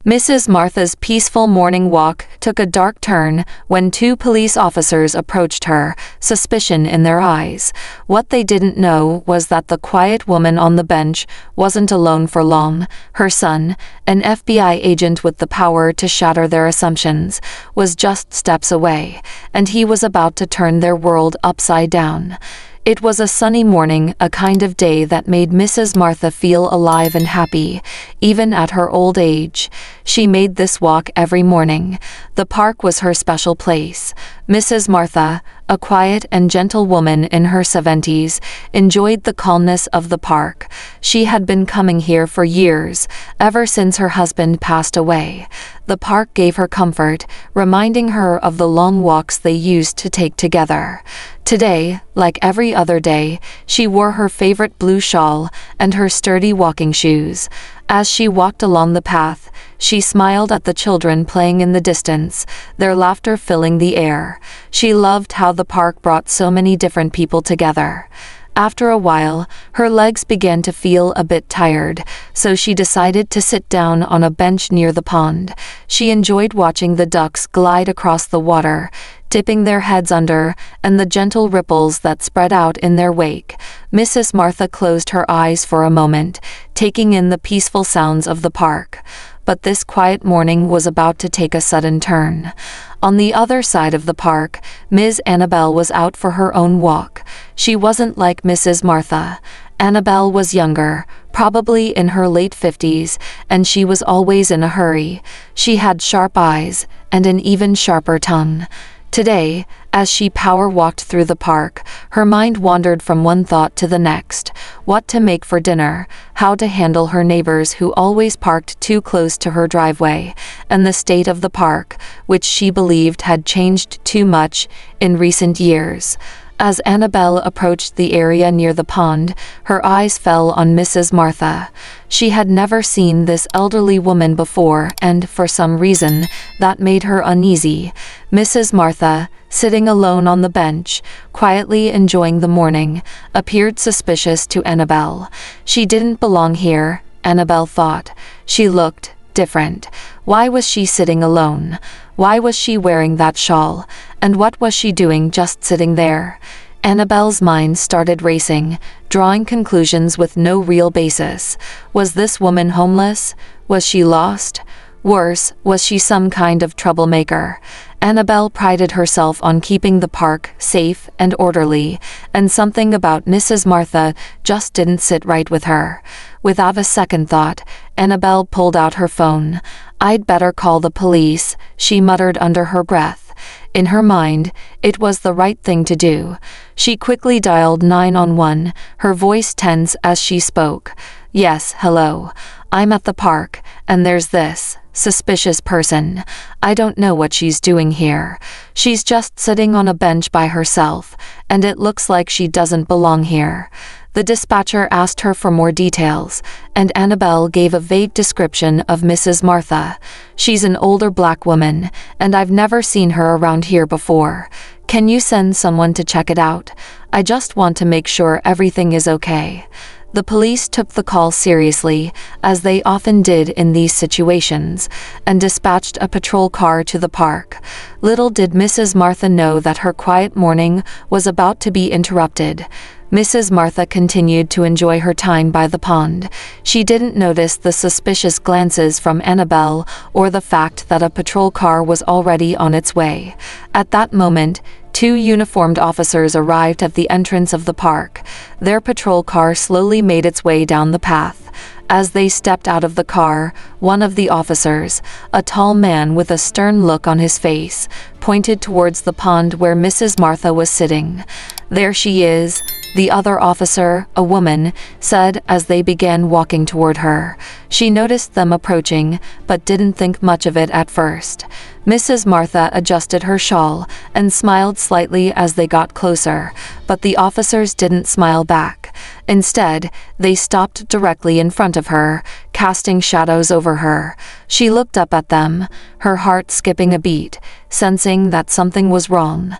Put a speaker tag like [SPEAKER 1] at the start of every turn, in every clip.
[SPEAKER 1] Mrs. Martha's peaceful morning walk took a dark turn when two police officers approached her, suspicion in their eyes. What they didn't know was that the quiet woman on the bench wasn't alone for long. Her son, an FBI agent with the power to shatter their assumptions, was just steps away, and he was about to turn their world upside down. It was a sunny morning, a kind of day that made Mrs. Martha feel alive and happy, even at her old age. She made this walk every morning. The park was her special place. Mrs. Martha, a quiet and gentle woman in her 70s, enjoyed the calmness of the park. She had been coming here for years, ever since her husband passed away. The park gave her comfort, reminding her of the long walks they used to take together. Today, like every other day, she wore her favorite blue shawl and her sturdy walking shoes. As she walked along the path, she smiled at the children playing in the distance, their laughter filling the air. She loved how the park brought so many different people together. After a while, her legs began to feel a bit tired, so she decided to sit down on a bench near the pond. She enjoyed watching the ducks glide across the water, dipping their heads under, and the gentle ripples that spread out in their wake. Mrs. Martha closed her eyes for a moment, taking in the peaceful sounds of the park. But this quiet morning was about to take a sudden turn. On the other side of the park, Ms. Annabelle was out for her own walk. She wasn't like Mrs. Martha. Annabelle was younger, probably in her late 50s, and she was always in a hurry. She had sharp eyes and an even sharper tongue. Today, as she power walked through the park, her mind wandered from one thought to the next: what to make for dinner, how to handle her neighbors who always parked too close to her driveway, and the state of the park, which she believed had changed too much in recent years. As Annabelle approached the area near the pond, her eyes fell on Mrs. Martha. She had never seen this elderly woman before, and for some reason, that made her uneasy. Mrs. Martha, sitting alone on the bench, quietly enjoying the morning, appeared suspicious to Annabelle. She didn't belong here, Annabelle thought. She looked different. Why was she sitting alone? Why was she wearing that shawl? And what was she doing just sitting there? Annabelle's mind started racing, drawing conclusions with no real basis. Was this woman homeless? Was she lost? Worse, was she some kind of troublemaker? Annabelle prided herself on keeping the park safe and orderly, and something about Mrs. Martha just didn't sit right with her. Without a second thought, Annabelle pulled out her phone. "I'd better call the police," she muttered under her breath. In her mind, it was the right thing to do. She quickly dialed 911, her voice tense as she spoke. "Yes, hello. I'm at the park, and there's this suspicious person. I don't know what she's doing here. She's just sitting on a bench by herself, and it looks like she doesn't belong here." The dispatcher asked her for more details, and Annabelle gave a vague description of Mrs. Martha. "She's an older black woman, and I've never seen her around here before. Can you send someone to check it out? I just want to make sure everything is okay." The police took the call seriously, as they often did in these situations, and dispatched a patrol car to the park. Little did Mrs. Martha know that her quiet morning was about to be interrupted. Mrs. Martha continued to enjoy her time by the pond. She didn't notice the suspicious glances from Annabelle or the fact that a patrol car was already on its way. At that moment, two uniformed officers arrived at the entrance of the park. Their patrol car slowly made its way down the path. As they stepped out of the car, one of the officers, a tall man with a stern look on his face, pointed towards the pond where Mrs. Martha was sitting. "There she is," the other officer, a woman, said as they began walking toward her. She noticed them approaching, but didn't think much of it at first. Mrs. Martha adjusted her shawl and smiled slightly as they got closer, but the officers didn't smile back. Instead, they stopped directly in front of her, casting shadows over her. She looked up at them, her heart skipping a beat, sensing that something was wrong.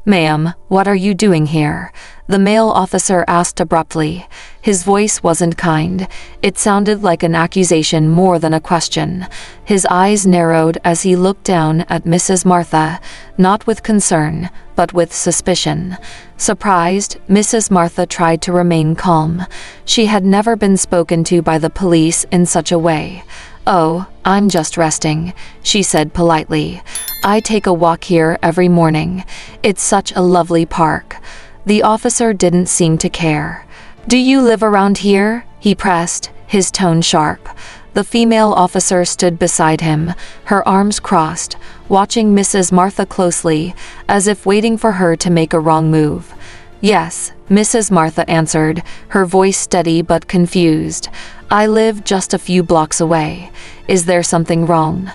[SPEAKER 1] "Ma'am, what are you doing here?" the male officer asked abruptly. His voice wasn't kind. It sounded like an accusation more than a question. His eyes narrowed as he looked down at Mrs. Martha, not with concern, but with suspicion. Surprised, Mrs. Martha tried to remain calm. She had never been spoken to by the police in such a way. "Oh, I'm just resting," she said politely. "I take a walk here every morning. It's such a lovely park." The officer didn't seem to care. "Do you live around here?" he pressed, his tone sharp. The female officer stood beside him, her arms crossed, watching Mrs. Martha closely, as if waiting for her to make a wrong move. "Yes," Mrs. Martha answered, her voice steady but confused. "I live just a few blocks away. Is there something wrong?"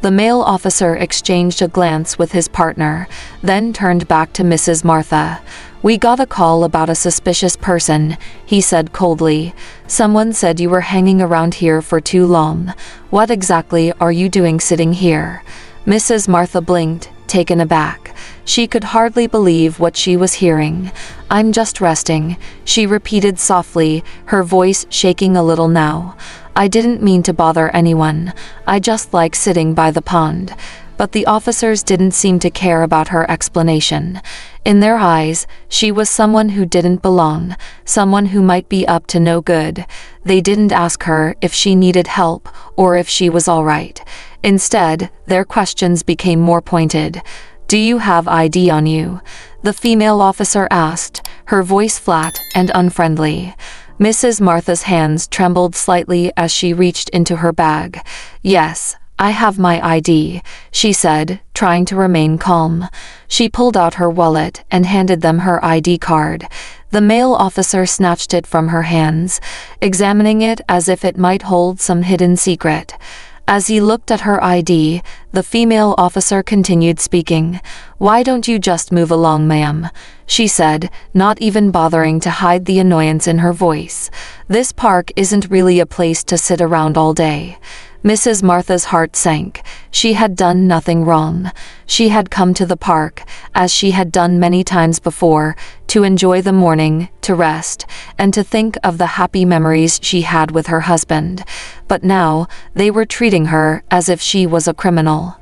[SPEAKER 1] The male officer exchanged a glance with his partner, then turned back to Mrs. Martha. "We got a call about a suspicious person," he said coldly. "Someone said you were hanging around here for too long. What exactly are you doing sitting here?" Mrs. Martha blinked, taken aback. She could hardly believe what she was hearing. "I'm just resting," she repeated softly, her voice shaking a little now. "I didn't mean to bother anyone. I just like sitting by the pond." But the officers didn't seem to care about her explanation. In their eyes, she was someone who didn't belong, someone who might be up to no good. They didn't ask her if she needed help or if she was all right. Instead, their questions became more pointed. "Do you have ID on you?" the female officer asked, her voice flat and unfriendly. Mrs. Martha's hands trembled slightly as she reached into her bag. "Yes, I have my ID," she said, trying to remain calm. She pulled out her wallet and handed them her ID card. The male officer snatched it from her hands, examining it as if it might hold some hidden secret. As he looked at her ID, the female officer continued speaking. "Why don't you just move along, ma'am?" she said, not even bothering to hide the annoyance in her voice. "This park isn't really a place to sit around all day." Mrs. Martha's heart sank. She had done nothing wrong. She had come to the park, as she had done many times before, to enjoy the morning, to rest, and to think of the happy memories she had with her husband. But now, they were treating her as if she was a criminal.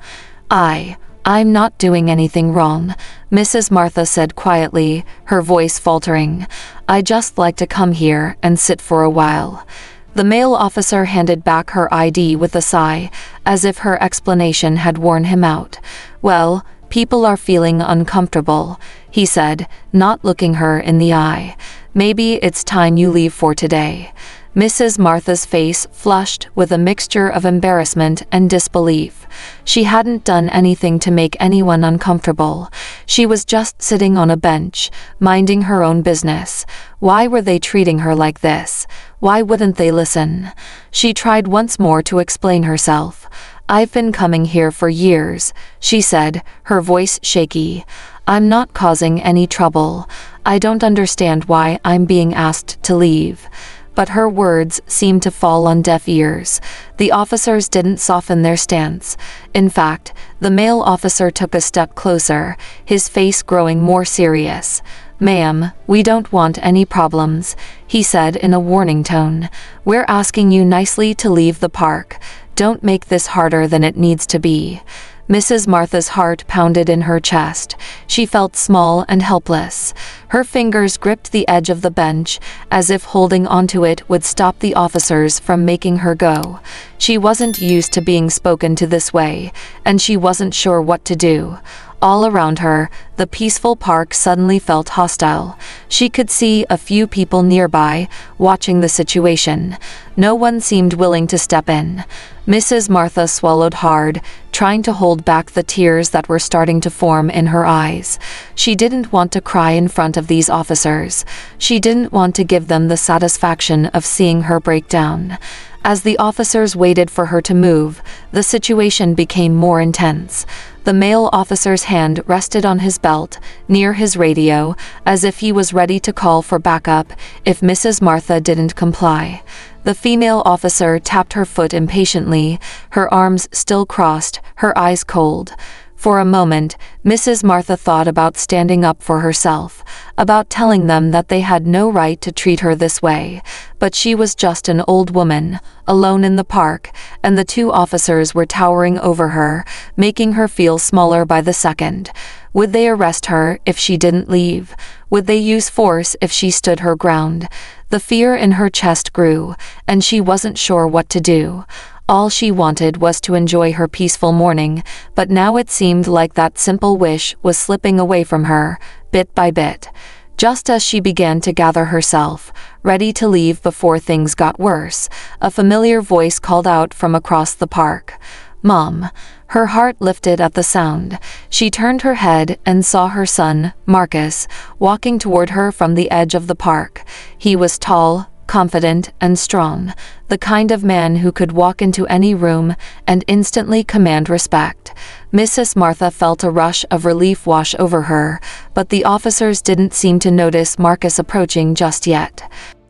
[SPEAKER 1] I'm not doing anything wrong," Mrs. Martha said quietly, her voice faltering. "I just like to come here and sit for a while." The male officer handed back her ID with a sigh, as if her explanation had worn him out. "Well, people are feeling uncomfortable," he said, not looking her in the eye. "Maybe it's time you leave for today." Mrs. Martha's face flushed with a mixture of embarrassment and disbelief. She hadn't done anything to make anyone uncomfortable. She was just sitting on a bench, minding her own business. Why were they treating her like this? Why wouldn't they listen? She tried once more to explain herself. "I've been coming here for years," she said, her voice shaky. "I'm not causing any trouble. I don't understand why I'm being asked to leave." But her words seemed to fall on deaf ears. The officers didn't soften their stance. In fact, the male officer took a step closer, his face growing more serious. "Ma'am, we don't want any problems," he said in a warning tone. "We're asking you nicely to leave the park. Don't make this harder than it needs to be." Mrs. Martha's heart pounded in her chest. She felt small and helpless. Her fingers gripped the edge of the bench, as if holding onto it would stop the officers from making her go. She wasn't used to being spoken to this way, and she wasn't sure what to do. All around her, the peaceful park suddenly felt hostile. She could see a few people nearby, watching the situation. No one seemed willing to step in. Mrs. Martha swallowed hard, trying to hold back the tears that were starting to form in her eyes. She didn't want to cry in front of these officers. She didn't want to give them the satisfaction of seeing her break down. As the officers waited for her to move, the situation became more intense. The male officer's hand rested on his belt, near his radio, as if he was ready to call for backup if Mrs. Martha didn't comply. The female officer tapped her foot impatiently, her arms still crossed, her eyes cold. For a moment, Mrs. Martha thought about standing up for herself, about telling them that they had no right to treat her this way, but she was just an old woman, alone in the park, and the two officers were towering over her, making her feel smaller by the second. Would they arrest her if she didn't leave? Would they use force if she stood her ground? The fear in her chest grew, and she wasn't sure what to do. All she wanted was to enjoy her peaceful morning, but now it seemed like that simple wish was slipping away from her, bit by bit. Just as she began to gather herself, ready to leave before things got worse, a familiar voice called out from across the park. "Mom." Her heart lifted at the sound. She turned her head and saw her son, Marcus, walking toward her from the edge of the park. He was tall, confident, and strong, the kind of man who could walk into any room and instantly command respect. Mrs. Martha felt a rush of relief wash over her, but the officers didn't seem to notice Marcus approaching just yet.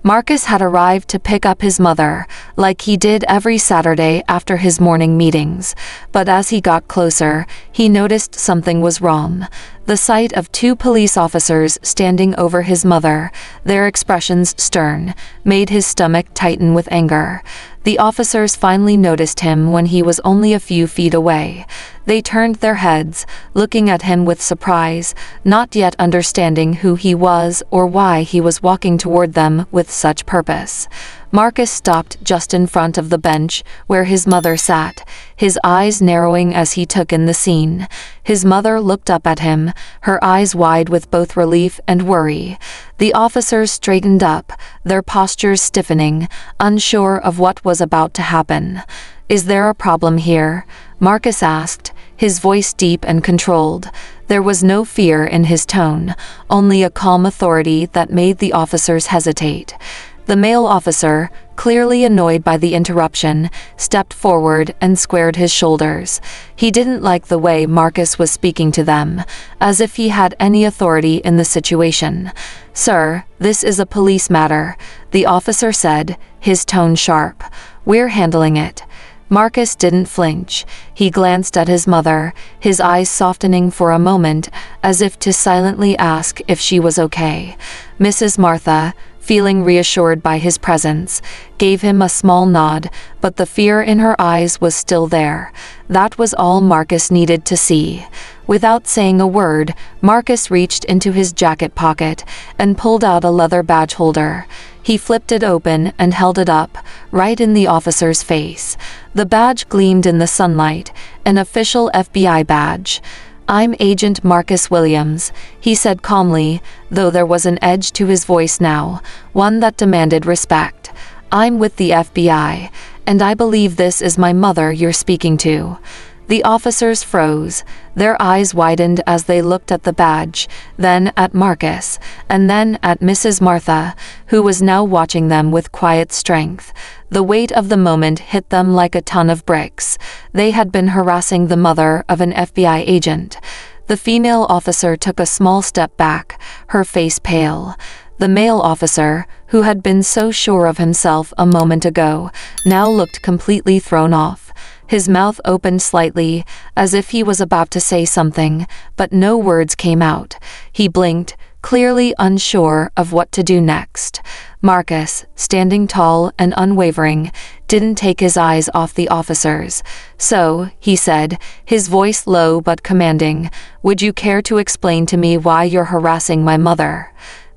[SPEAKER 1] Marcus had arrived to pick up his mother, like he did every Saturday after his morning meetings, but as he got closer, he noticed something was wrong. The sight of two police officers standing over his mother, their expressions stern, made his stomach tighten with anger. The officers finally noticed him when he was only a few feet away. They turned their heads, looking at him with surprise, not yet understanding who he was or why he was walking toward them with such purpose. Marcus stopped just in front of the bench where his mother sat, his eyes narrowing as he took in the scene. His mother looked up at him, her eyes wide with both relief and worry. The officers straightened up, their postures stiffening, unsure of what was about to happen. "Is there a problem here?" Marcus asked, his voice deep and controlled. There was no fear in his tone, only a calm authority that made the officers hesitate. The male officer, clearly annoyed by the interruption, stepped forward and squared his shoulders. He didn't like the way Marcus was speaking to them, as if he had any authority in the situation. "Sir, this is a police matter," the officer said, his tone sharp. "We're handling it." Marcus didn't flinch. He glanced at his mother, his eyes softening for a moment, as if to silently ask if she was okay. Mrs. Martha, feeling reassured by his presence, gave him a small nod, but the fear in her eyes was still there. That was all Marcus needed to see. Without saying a word, Marcus reached into his jacket pocket and pulled out a leather badge holder. He flipped it open and held it up, right in the officer's face. The badge gleamed in the sunlight, an official FBI badge. "I'm Agent Marcus Williams," he said calmly, though there was an edge to his voice now, one that demanded respect. "I'm with the FBI, and I believe this is my mother you're speaking to." The officers froze, their eyes widened as they looked at the badge, then at Marcus, and then at Mrs. Martha, who was now watching them with quiet strength. The weight of the moment hit them like a ton of bricks. They had been harassing the mother of an FBI agent. The female officer took a small step back, her face pale. The male officer, who had been so sure of himself a moment ago, now looked completely thrown off. His mouth opened slightly, as if he was about to say something, but no words came out. He blinked, clearly unsure of what to do next. Marcus, standing tall and unwavering, didn't take his eyes off the officers. "So," he said, his voice low but commanding, "would you care to explain to me why you're harassing my mother?"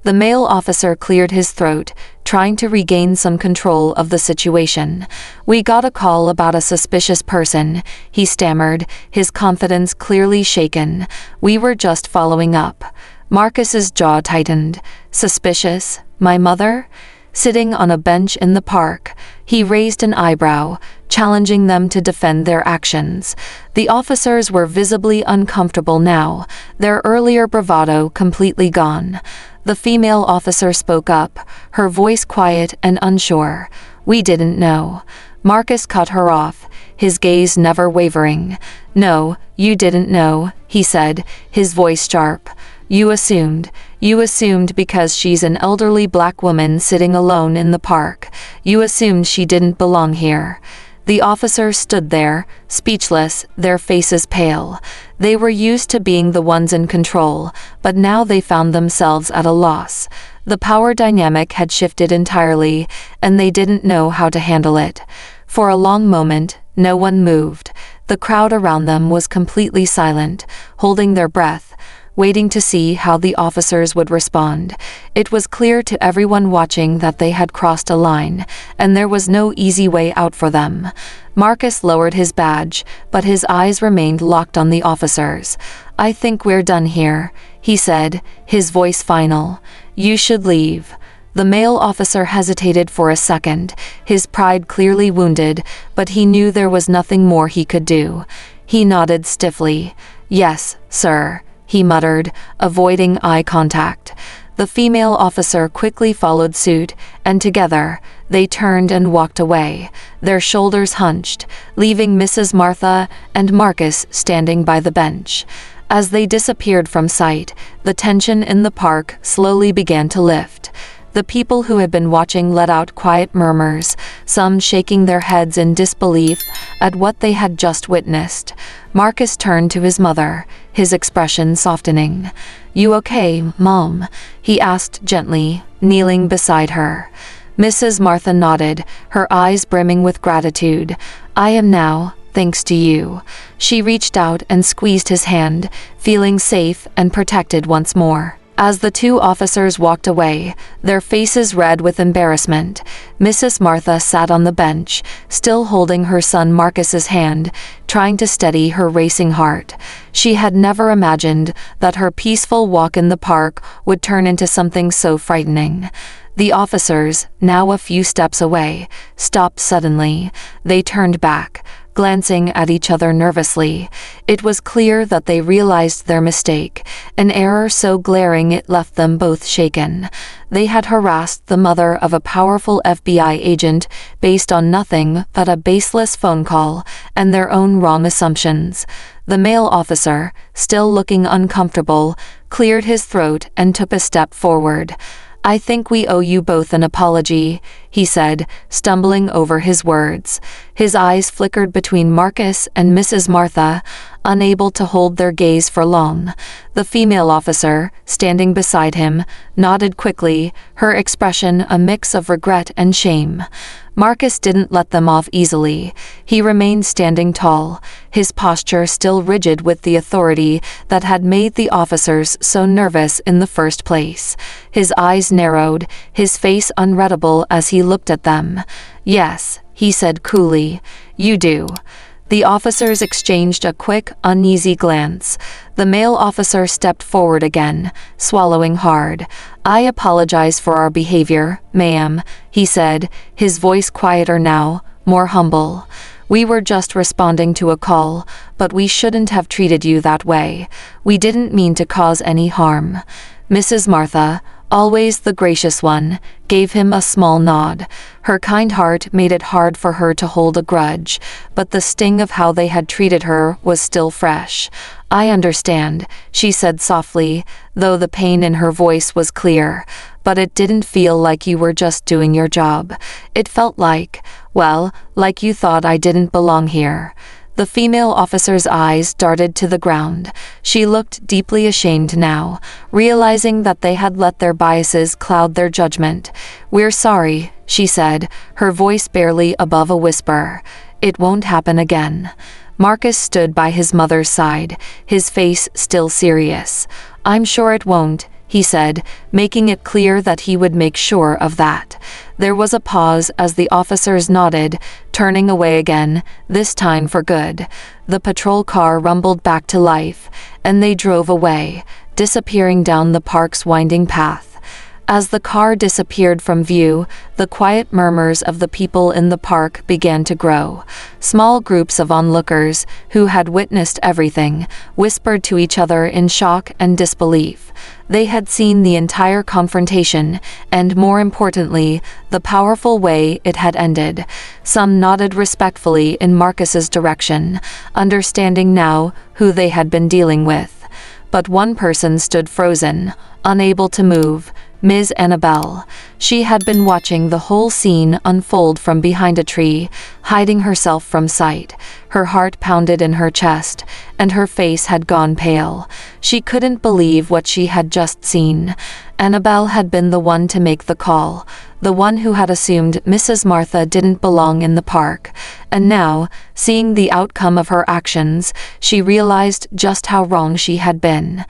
[SPEAKER 1] The male officer cleared his throat, trying to regain some control of the situation. "We got a call about a suspicious person," he stammered, his confidence clearly shaken. "We were just following up." Marcus's jaw tightened. "Suspicious? My mother?" Sitting on a bench in the park, he raised an eyebrow, challenging them to defend their actions. The officers were visibly uncomfortable now, their earlier bravado completely gone. The female officer spoke up, her voice quiet and unsure. "We didn't know." Marcus cut her off, his gaze never wavering. "No, you didn't know," he said, his voice sharp. You assumed because she's an elderly black woman sitting alone in the park. You assumed she didn't belong here." The officers stood there, speechless, their faces pale. They were used to being the ones in control, but now they found themselves at a loss. The power dynamic had shifted entirely, and they didn't know how to handle it. For a long moment, no one moved. The crowd around them was completely silent, holding their breath, waiting to see how the officers would respond. It was clear to everyone watching that they had crossed a line, and there was no easy way out for them. Marcus lowered his badge, but his eyes remained locked on the officers. "I think we're done here," he said, his voice final. "You should leave." The male officer hesitated for a second, his pride clearly wounded, but he knew there was nothing more he could do. He nodded stiffly. "Yes, sir," he muttered, avoiding eye contact. The female officer quickly followed suit, and together, they turned and walked away, their shoulders hunched, leaving Mrs. Martha and Marcus standing by the bench. As they disappeared from sight, the tension in the park slowly began to lift. The people who had been watching let out quiet murmurs, some shaking their heads in disbelief at what they had just witnessed. Marcus turned to his mother, his expression softening. "You okay, Mom?" he asked gently, kneeling beside her. Mrs. Martha nodded, her eyes brimming with gratitude. "I am now, thanks to you." She reached out and squeezed his hand, feeling safe and protected once more. As the two officers walked away, their faces red with embarrassment, Mrs. Martha sat on the bench, still holding her son Marcus's hand, trying to steady her racing heart. She had never imagined that her peaceful walk in the park would turn into something so frightening. The officers, now a few steps away, stopped suddenly. They turned back, glancing at each other nervously. It was clear that they realized their mistake, an error so glaring it left them both shaken. They had harassed the mother of a powerful FBI agent based on nothing but a baseless phone call and their own wrong assumptions. The male officer, still looking uncomfortable, cleared his throat and took a step forward. "I think we owe you both an apology," he said, stumbling over his words. His eyes flickered between Marcus and Mrs. Martha, unable to hold their gaze for long. The female officer, standing beside him, nodded quickly, her expression a mix of regret and shame. Marcus didn't let them off easily. He remained standing tall, his posture still rigid with the authority that had made the officers so nervous in the first place. His eyes narrowed, his face unreadable as he looked at them. "Yes," he said coolly, "you do." The officers exchanged a quick, uneasy glance. The male officer stepped forward again, swallowing hard. "I apologize for our behavior, ma'am," he said, his voice quieter now, more humble. "We were just responding to a call, but we shouldn't have treated you that way. We didn't mean to cause any harm." Mrs. Martha, always the gracious one, gave him a small nod. Her kind heart made it hard for her to hold a grudge, but the sting of how they had treated her was still fresh. "I understand," she said softly, though the pain in her voice was clear. "But it didn't feel like you were just doing your job. It felt like, well, like you thought I didn't belong here." The female officer's eyes darted to the ground. She looked deeply ashamed now, realizing that they had let their biases cloud their judgment. "We're sorry," she said, her voice barely above a whisper. "It won't happen again." Marcus stood by his mother's side, his face still serious. "I'm sure it won't," he said, making it clear that he would make sure of that. There was a pause as the officers nodded, turning away again, this time for good. The patrol car rumbled back to life, and they drove away, disappearing down the park's winding path. As the car disappeared from view, the quiet murmurs of the people in the park began to grow. Small groups of onlookers, who had witnessed everything, whispered to each other in shock and disbelief. They had seen the entire confrontation, and more importantly, the powerful way it had ended. Some nodded respectfully in Marcus's direction, understanding now who they had been dealing with. But one person stood frozen, unable to move, Ms. Annabelle. She had been watching the whole scene unfold from behind a tree, hiding herself from sight. Her heart pounded in her chest, and her face had gone pale. She couldn't believe what she had just seen. Annabelle had been the one to make the call, the one who had assumed Mrs. Martha didn't belong in the park. And now, seeing the outcome of her actions, she realized just how wrong she had been.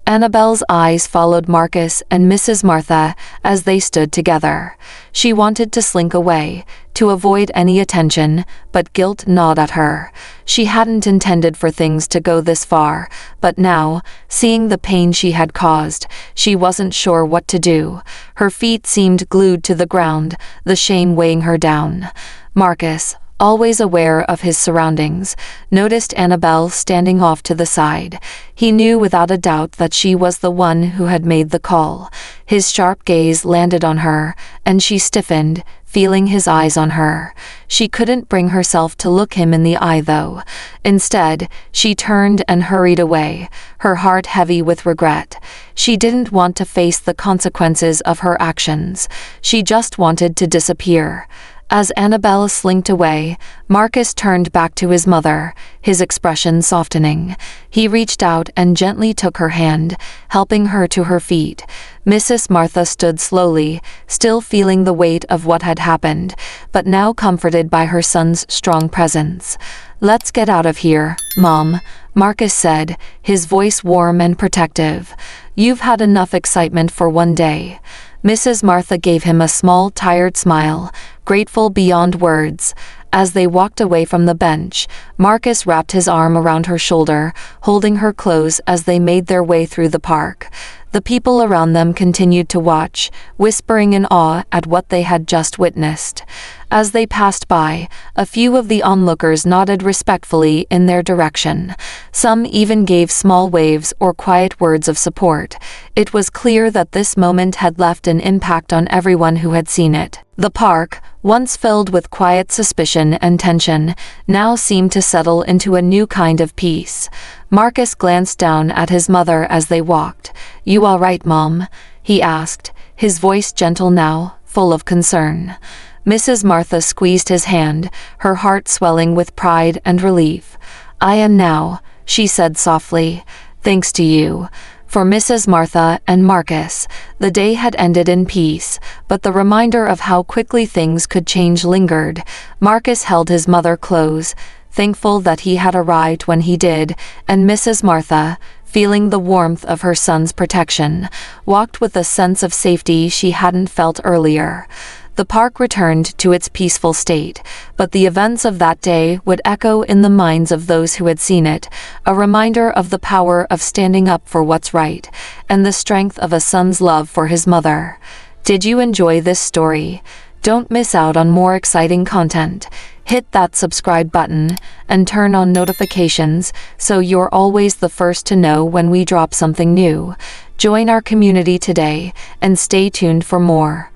[SPEAKER 1] Annabelle's eyes followed Marcus and Mrs. Martha as they stood together. She wanted to slink away, to avoid any attention, but guilt gnawed at her. She hadn't intended for things to go this far, but now, seeing the pain she had caused, she wasn't sure what to do. Her feet seemed glued to the ground, the shame weighing her down. Marcus, always aware of his surroundings, noticed Annabelle standing off to the side. He knew without a doubt that she was the one who had made the call. His sharp gaze landed on her, and she stiffened, feeling his eyes on her. She couldn't bring herself to look him in the eye though. Instead, she turned and hurried away, her heart heavy with regret. She didn't want to face the consequences of her actions. She just wanted to disappear. As Annabelle slinked away, Marcus turned back to his mother, his expression softening. He reached out and gently took her hand, helping her to her feet. Mrs. Martha stood slowly, still feeling the weight of what had happened, but now comforted by her son's strong presence. "Let's get out of here, Mom," Marcus said, his voice warm and protective. "You've had enough excitement for one day." Mrs. Martha gave him a small, tired smile, grateful beyond words. As they walked away from the bench, Marcus wrapped his arm around her shoulder, holding her close as they made their way through the park. The people around them continued to watch, whispering in awe at what they had just witnessed. As they passed by, a few of the onlookers nodded respectfully in their direction. Some even gave small waves or quiet words of support. It was clear that this moment had left an impact on everyone who had seen it. The park, once filled with quiet suspicion and tension, now seemed to settle into a new kind of peace. Marcus glanced down at his mother as they walked. "You all right, Mom?" he asked, his voice gentle now, full of concern. Mrs. Martha squeezed his hand, her heart swelling with pride and relief. "I am now," she said softly, "thanks to you." For Mrs. Martha and Marcus, the day had ended in peace, but the reminder of how quickly things could change lingered. Marcus held his mother close, thankful that he had arrived when he did, and Mrs. Martha, feeling the warmth of her son's protection, walked with a sense of safety she hadn't felt earlier. The park returned to its peaceful state, but the events of that day would echo in the minds of those who had seen it, a reminder of the power of standing up for what's right, and the strength of a son's love for his mother. Did you enjoy this story? Don't miss out on more exciting content. Hit that subscribe button and turn on notifications so you're always the first to know when we drop something new. Join our community today and stay tuned for more.